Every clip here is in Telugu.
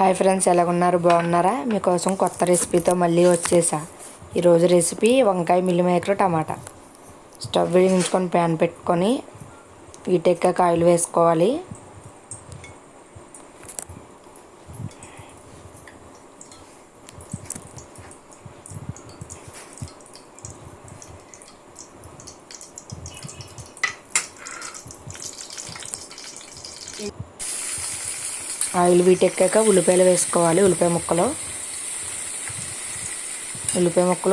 Hi friends, ఎలాగున్నారు? బాగున్నారా? మీకోసం కొత్త రెసిపీతో మళ్ళీ వచ్చేసా. ఈరోజు రెసిపీ వంకాయ మిల్ మేకర్ టమాటా. స్టవ్ వెలిగించుకొని ప్యాన్ పెట్టుకొని వీటెక్కాక ఆయిల్ వేసుకోవాలి. ఆయిల్ వీటెక్కాక ఉల్లిపాయలు వేసుకోవాలి. ఉల్లిపాయ ముక్కలు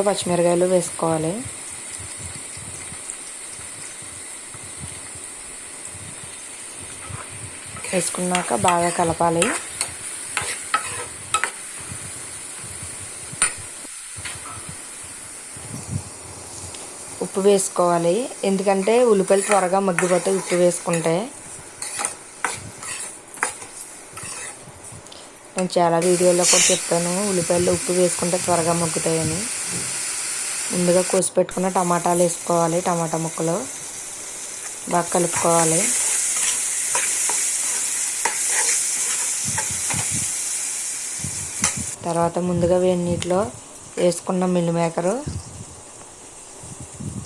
పచ్చిమిరకాయలు వేసుకోవాలి. వేసుకున్నాక బాగా కలపాలి. ఉప్పు వేసుకోవాలి, ఎందుకంటే ఉల్లిపాయలు త్వరగా మగ్గిపోతాయి ఉప్పు వేసుకుంటే. నేను చాలా వీడియోలో కూడా చెప్పాను, ఉల్లిపాయలు ఉప్పు వేసుకుంటే త్వరగా మగ్గుతాయని. ముందుగా కోసి పెట్టుకున్న టమాటాలు వేసుకోవాలి. టమాటా ముక్కలు బాగా కలుపుకోవాలి. తర్వాత ముందుగా వేడి నీటిలో వేసుకున్న మిల్ మేకరు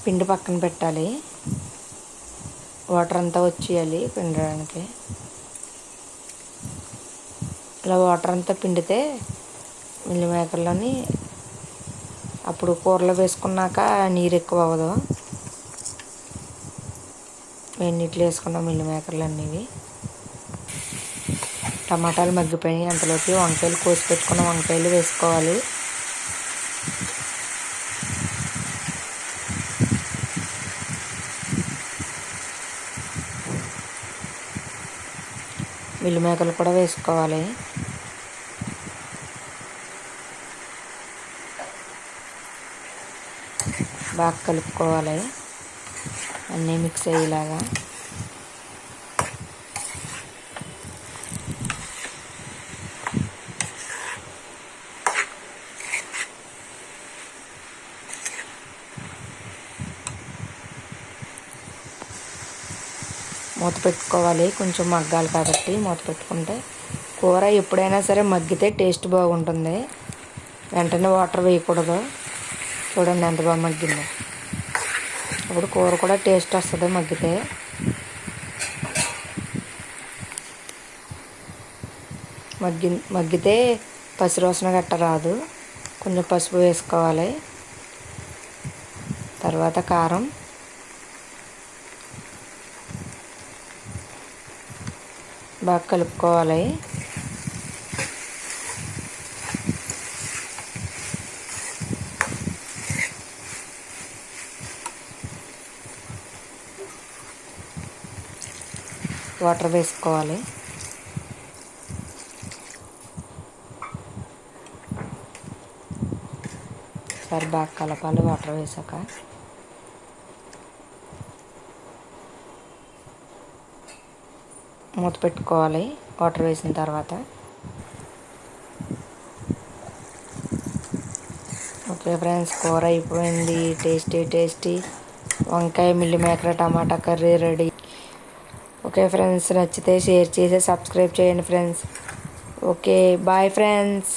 పిండి పక్కన పెట్టాలి. వాటర్ అంతా వచ్చేయాలి పిండడానికి. ఇలా వాటర్ అంతా పిండితే మిల్ మేకర్లోని అప్పుడు కూరలో వేసుకున్నాక నీరు ఎక్కువ అవ్వదు. వేడి నీటిలో వేసుకున్న మిల్ మేకర్లు అన్నీ టమాటాలు మగ్గిపోయి అంతలోకి వంకాయలు కోసి పెట్టుకున్న వంకాయలు వేసుకోవాలి. మిల్ మేకర్లు కూడా వేసుకోవాలి. బాగా కలుపుకోవాలి అన్నీ మిక్స్ అయ్యేలాగా. మూత పెట్టుకోవాలి, కొంచెం మగ్గాలి కాబట్టి. మూత పెట్టుకుంటే కూర ఎప్పుడైనా సరే మగ్గితే టేస్ట్ బాగుంటుంది. వెంటనే వాటర్ వేయకూడదు. చూడండి ఎంత బాగా మగ్గిందో. అప్పుడు కూర కూడా టేస్ట్ వస్తుంది మగ్గితే. మగ్గితే పసివాసన గట్ట రాదు. కొంచెం పసుపు వేసుకోవాలి. తర్వాత కారం, బాగా కలుపుకోవాలి. వాటర్ వేసుకోవాలి. సరే బాగా కలపాలి వాటర్ వేసాక. మూత పెట్టుకోవాలి వాటర్ వేసిన తర్వాత. ఓకే ఫ్రెండ్స్, కూర అయిపోయింది. టేస్టీ వంకాయ meal maker tomato curry ready. Okay friends, నచ్చితే షేర్ చేసి సబ్స్క్రైబ్ చేయండి ఫ్రెండ్స్. Okay bye friends.